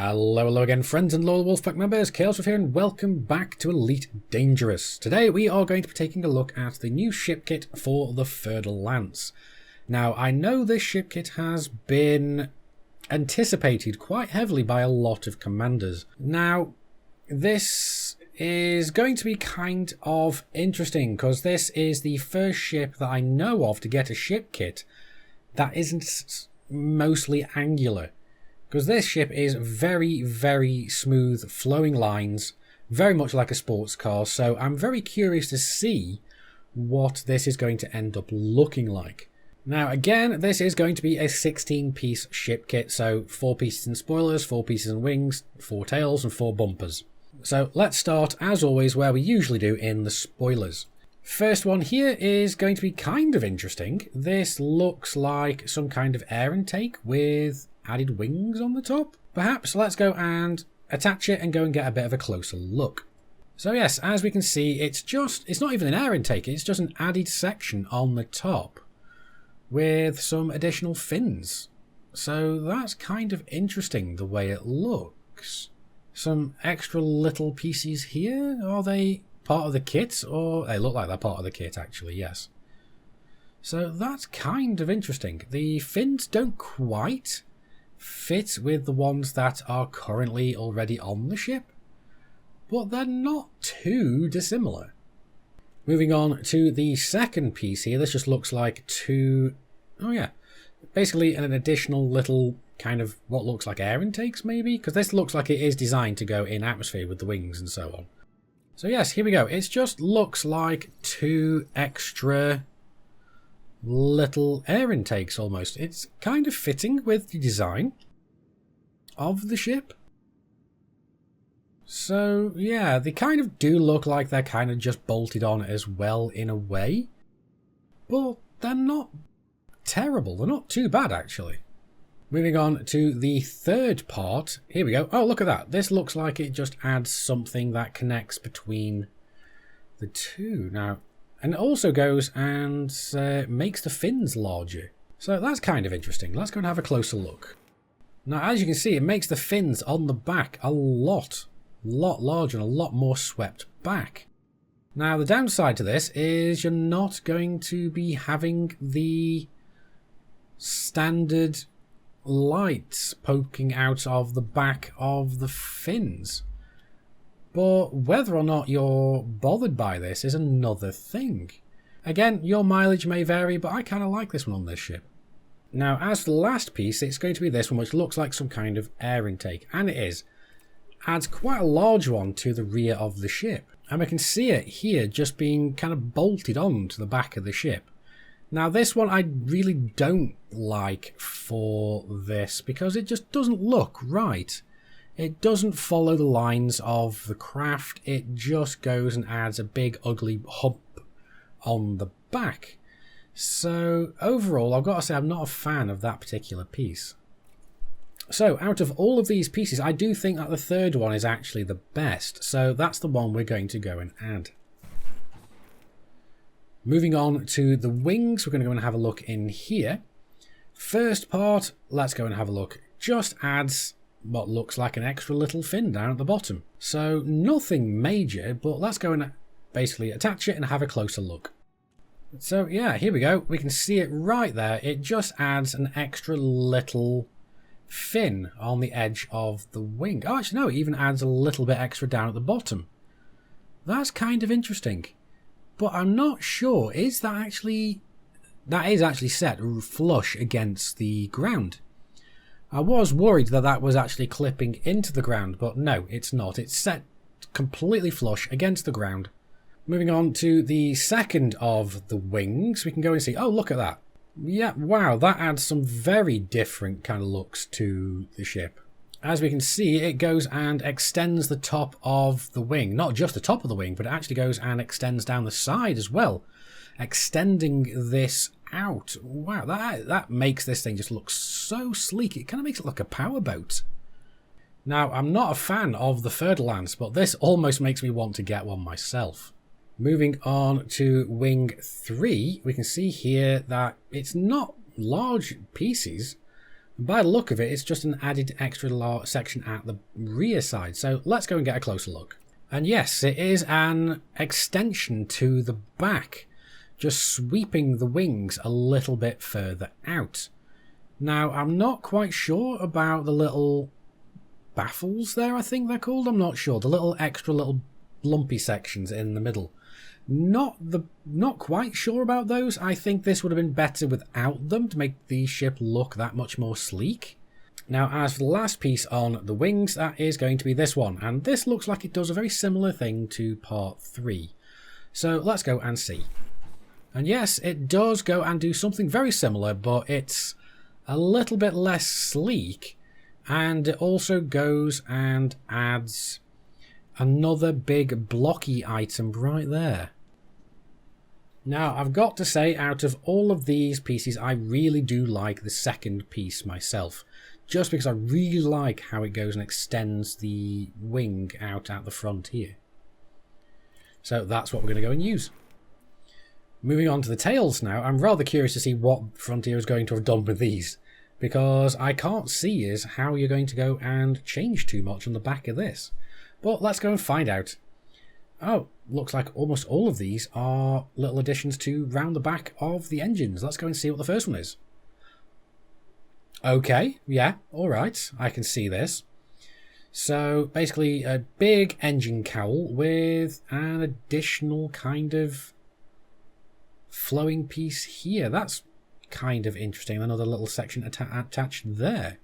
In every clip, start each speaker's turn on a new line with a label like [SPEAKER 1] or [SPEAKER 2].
[SPEAKER 1] Hello again, friends and loyal Wolfpack members. Chaos here, and welcome back to Elite Dangerous. Today we are going to be taking a look at the new ship kit for the Fer-de-Lance. Now, I know this ship kit has been anticipated quite heavily by a lot of commanders. Now, this is going to be kind of interesting because this is the first ship that I know of to get a ship kit that isn't mostly angular. Because this ship is very, very smooth flowing lines, very much like a sports car, so I'm very curious to see what this is going to end up looking like. Now again, this is going to be a 16-piece ship kit, so 4 pieces in spoilers, 4 pieces in wings, 4 tails and 4 bumpers. So let's start, as always, where we usually do, in the spoilers. First one here is going to be kind of interesting. This looks like some kind of air intake with added wings on the top. Perhaps let's go and attach it and go and get a bit of a closer look. So yes, as we can see, it's not even an air intake, it's just an added section on the top with some additional fins. So that's kind of interesting the way it looks. Some extra little pieces here. Are they part of the kit? Or they look like they're part of the kit actually, yes. So that's kind of interesting. The fins don't quite fit with the ones that are currently already on the ship, but they're not too dissimilar. Moving on to the second piece here, this just looks like basically an additional little kind of what looks like air intakes maybe, because this looks like it is designed to go in atmosphere with the wings and so on. So yes, here we go. It just looks like 2 extra little air intakes almost. It's kind of fitting with the design of the ship. So yeah, they kind of do look like they're kind of just bolted on as well in a way, but they're not terrible. They're not too bad actually. Moving on to the third part, here we go. Oh, look at that. This looks like it just adds something that connects between the two. Now, and it also goes and makes the fins larger. So that's kind of interesting. Let's go and have a closer look. Now, as you can see, it makes the fins on the back a lot larger and a lot more swept back. Now, the downside to this is you're not going to be having the standard lights poking out of the back of the fins. But whether or not you're bothered by this is another thing. Again, your mileage may vary, but I kind of like this one on this ship. Now, as for the last piece, it's going to be this one, which looks like some kind of air intake. And it is. Adds quite a large one to the rear of the ship. And we can see it here just being kind of bolted on to the back of the ship. Now, this one I really don't like for this because it just doesn't look right. It doesn't follow the lines of the craft. It just goes and adds a big ugly hump on the back. So overall, I've got to say I'm not a fan of that particular piece. So out of all of these pieces, I do think that the third one is actually the best. So that's the one we're going to go and add. Moving on to the wings, we're going to go and have a look in here. First part, let's go and have a look. Just adds what looks like an extra little fin down at the bottom. So nothing major, but let's go and basically attach it and have a closer look. So yeah, here we go. We can see it right there. It just adds an extra little fin on the edge of the wing. Oh, actually no, it even adds a little bit extra down at the bottom. That's kind of interesting. But I'm not sure, that is actually set flush against the ground. I was worried that that was actually clipping into the ground, but no, it's not. It's set completely flush against the ground. Moving on to the second of the wings, we can go and see, oh, look at that. Yeah, wow, that adds some very different kind of looks to the ship. As we can see, it goes and extends the top of the wing. Not just the top of the wing, but it actually goes and extends down the side as well. Extending this out. Wow, that makes this thing just look so sleek. It kind of makes it look a powerboat. Now, I'm not a fan of the Fer-de-Lance, but this almost makes me want to get one myself. Moving on to wing 3, we can see here that it's not large pieces, By the look of it, it's just an added extra section at the rear side. So let's go and get a closer look. And yes, it is an extension to the back, just sweeping the wings a little bit further out. Now, I'm not quite sure about the little baffles there, I think they're called. I'm not sure. The little extra little lumpy sections in the middle. Not quite sure about those. I think this would have been better without them to make the ship look that much more sleek. Now, as for the last piece on the wings, that is going to be this one. And this looks like it does a very similar thing to part 3. So let's go and see. And yes, it does go and do something very similar, but it's a little bit less sleek. And it also goes and adds another big blocky item right there. Now, I've got to say, out of all of these pieces, I really do like the second piece myself. Just because I really like how it goes and extends the wing out at the front here. So that's what we're going to go and use. Moving on to the tails now, I'm rather curious to see what Frontier is going to have done with these. Because I can't see is how you're going to go and change too much on the back of this. But let's go and find out. Oh, looks like almost all of these are little additions to round the back of the engines. Let's go and see what the first one is. Okay, yeah, alright, I can see this. So, basically a big engine cowl with an additional kind of flowing piece here. That's kind of interesting. Another little section attached there.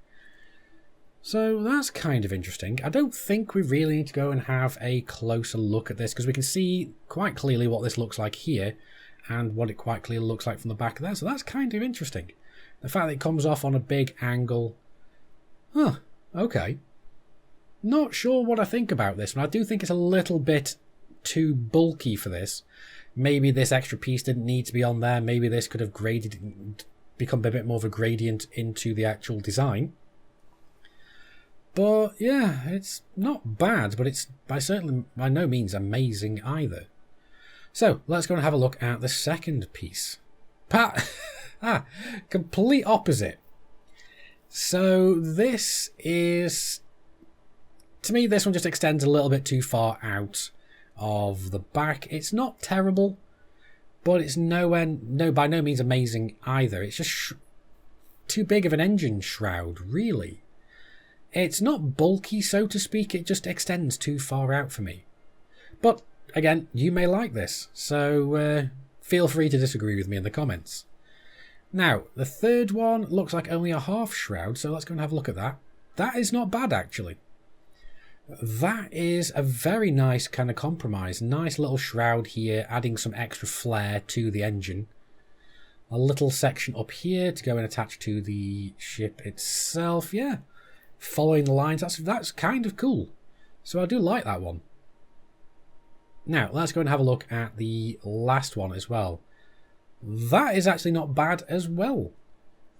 [SPEAKER 1] So that's kind of interesting. I don't think we really need to go and have a closer look at this because we can see quite clearly what this looks like here and what it quite clearly looks like from the back there. So that's kind of interesting. The fact that it comes off on a big angle. Huh, okay. Not sure what I think about this, but I do think it's a little bit too bulky for this. Maybe this extra piece didn't need to be on there. Maybe this could have become a bit more of a gradient into the actual design. But yeah, it's not bad, but it's certainly by no means amazing either. So let's go and have a look at the second piece. Complete opposite. So this is, to me, this one just extends a little bit too far out of the back. It's not terrible, but it's by no means amazing either. It's just too big of an engine shroud, really. It's not bulky, so to speak, it just extends too far out for me. But, again, you may like this, so feel free to disagree with me in the comments. Now, the third one looks like only a half shroud, so let's go and have a look at that. That is not bad, actually. That is a very nice kind of compromise. Nice little shroud here, adding some extra flair to the engine. A little section up here to go and attach to the ship itself, yeah. Following the lines, that's kind of cool. So I do like that one. Now, let's go and have a look at the last one as well. That is actually not bad as well.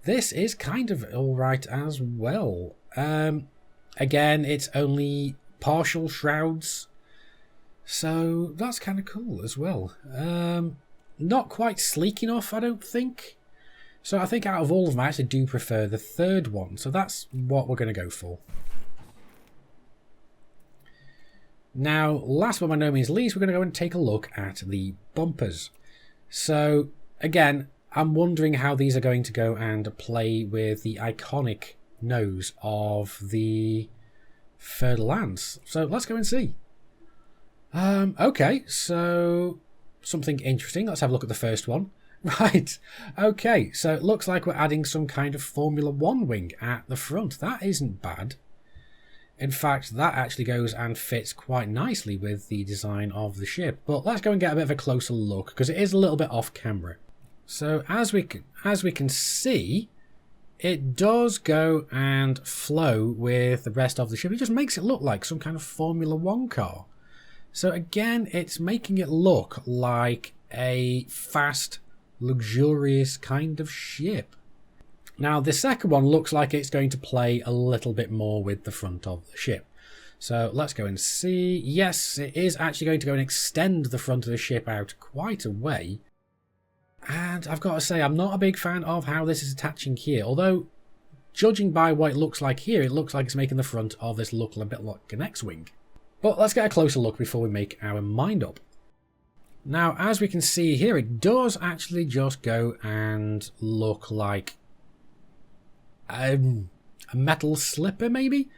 [SPEAKER 1] This is kind of alright as well. Again, it's only partial shrouds. So that's kind of cool as well. Not quite sleek enough, I don't think. So I think out of all of them, I actually do prefer the third one. So that's what we're going to go for. Now, last but by no means least, we're going to go and take a look at the bumpers. So, again, I'm wondering how these are going to go and play with the iconic nose of the Fer-de-Lance. So let's go and see. Okay, so something interesting. Let's have a look at the first one. Right, okay, so it looks like we're adding some kind of Formula 1 wing at the front. That isn't bad. In fact, that actually goes and fits quite nicely with the design of the ship. But let's go and get a bit of a closer look, because it is a little bit off camera. So as we can see, it does go and flow with the rest of the ship. It just makes it look like some kind of Formula 1 car. So again, it's making it look like a fast, luxurious kind of ship. Now, the second one looks like it's going to play a little bit more with the front of the ship. So let's go and see. Yes, it is actually going to go and extend the front of the ship out quite a way. And I've got to say, I'm not a big fan of how this is attaching here. Although, judging by what it looks like here, it looks like it's making the front of this look a bit like an X-Wing. But let's get a closer look before we make our mind up. Now, as we can see here, it does actually just go and look like a metal slipper, maybe?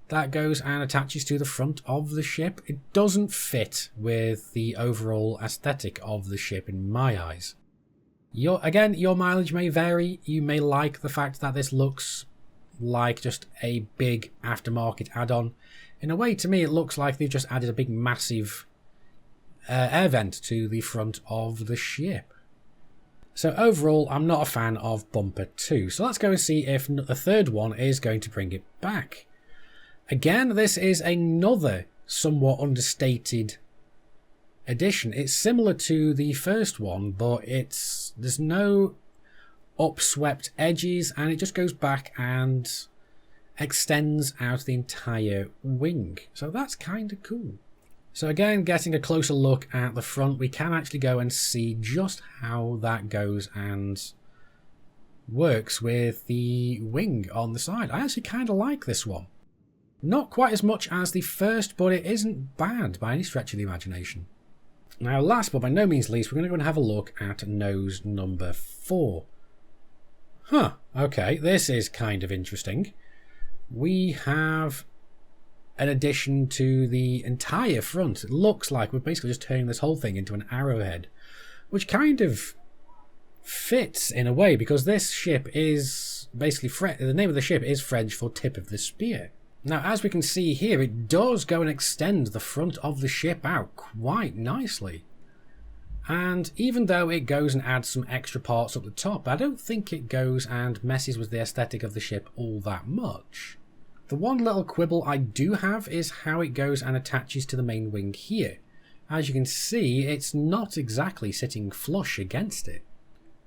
[SPEAKER 1] That goes and attaches to the front of the ship. It doesn't fit with the overall aesthetic of the ship in my eyes. Again, your mileage may vary. You may like the fact that this looks like just a big aftermarket add-on. In a way, to me, it looks like they've just added a big massive air vent to the front of the ship. So overall, I'm not a fan of Bumper 2. So let's go and see if the third one is going to bring it back. Again, this is another somewhat understated addition. It's similar to the first one, but there's no upswept edges, and it just goes back and extends out the entire wing. So that's kind of cool. So again, getting a closer look at the front, we can actually go and see just how that goes and works with the wing on the side. I actually kind of like this one. Not quite as much as the first, but it isn't bad by any stretch of the imagination. Now, last but by no means least, we're going to go and have a look at nose number 4. Huh, okay, this is kind of interesting. We have an addition to the entire front. It looks like we're basically just turning this whole thing into an arrowhead, which kind of fits in a way, because this ship is basically, the name of the ship is French for tip of the spear. Now, as we can see here, it does go and extend the front of the ship out quite nicely. And even though it goes and adds some extra parts up the top, I don't think it goes and messes with the aesthetic of the ship all that much. The one little quibble I do have is how it goes and attaches to the main wing here. As you can see, it's not exactly sitting flush against it.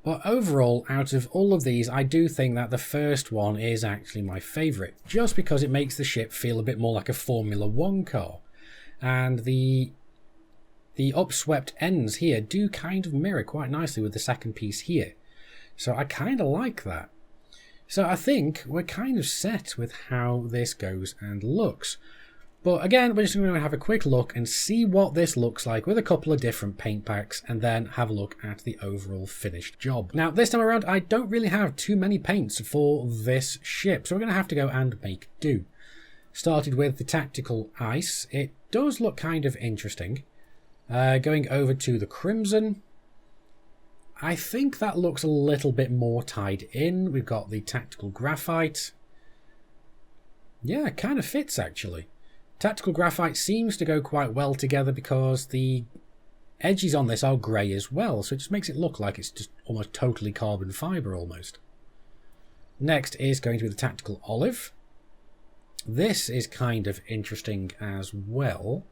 [SPEAKER 1] But overall, out of all of these, I do think that the first one is actually my favourite, just because it makes the ship feel a bit more like a Formula 1 car. And the upswept ends here do kind of mirror quite nicely with the second piece here. So I kind of like that. So I think we're kind of set with how this goes and looks. But again, we're just going to have a quick look and see what this looks like with a couple of different paint packs, and then have a look at the overall finished job. Now, this time around, I don't really have too many paints for this ship, so we're going to have to go and make do. Started with the Tactical Ice. It does look kind of interesting. Going over to the Crimson. I think that looks a little bit more tied in. We've got the Tactical Graphite. Yeah, it kind of fits actually. Tactical Graphite seems to go quite well together because the edges on this are grey as well, so it just makes it look like it's just almost totally carbon fibre almost. Next is going to be the Tactical Olive. This is kind of interesting as well.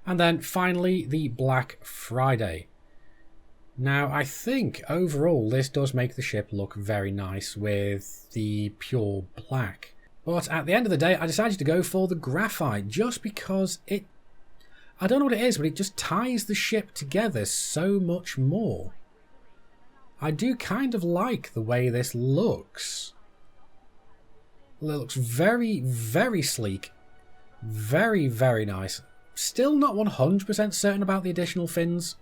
[SPEAKER 1] And then finally the Black Friday. Now I think overall this does make the ship look very nice with the pure black. But at the end of the day, I decided to go for the graphite just because I don't know what it is, but it just ties the ship together so much more. I do kind of like the way this looks. It looks very, very sleek. Very, very nice. Still not 100% certain about the additional fins,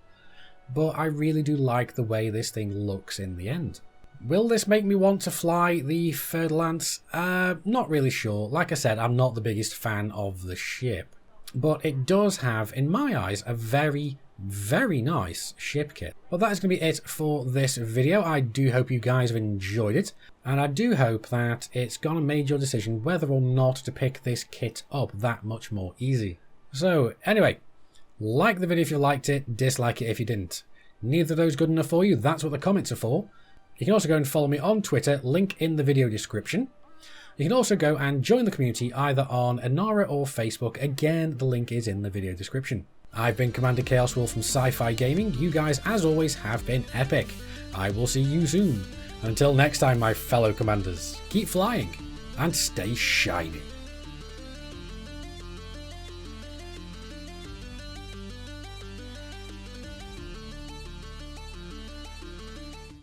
[SPEAKER 1] but I really do like the way this thing looks in the end. Will this make me want to fly the Fer-de-Lance? Not really sure. Like I said, I'm not the biggest fan of the ship. But it does have, in my eyes, a very, very nice ship kit. Well, that is going to be it for this video. I do hope you guys have enjoyed it. And I do hope that it's gone and made your decision whether or not to pick this kit up that much more easy. So, anyway, like the video if you liked it, dislike it if you didn't. Neither of those good enough for you, that's what the comments are for. You can also go and follow me on Twitter, link in the video description. You can also go and join the community either on Inara or Facebook. Again, the link is in the video description. I've been Commander Chaos Wolf from Sci-Fi Gaming. You guys, as always, have been epic. I will see you soon. Until next time, my fellow commanders, keep flying and stay shiny.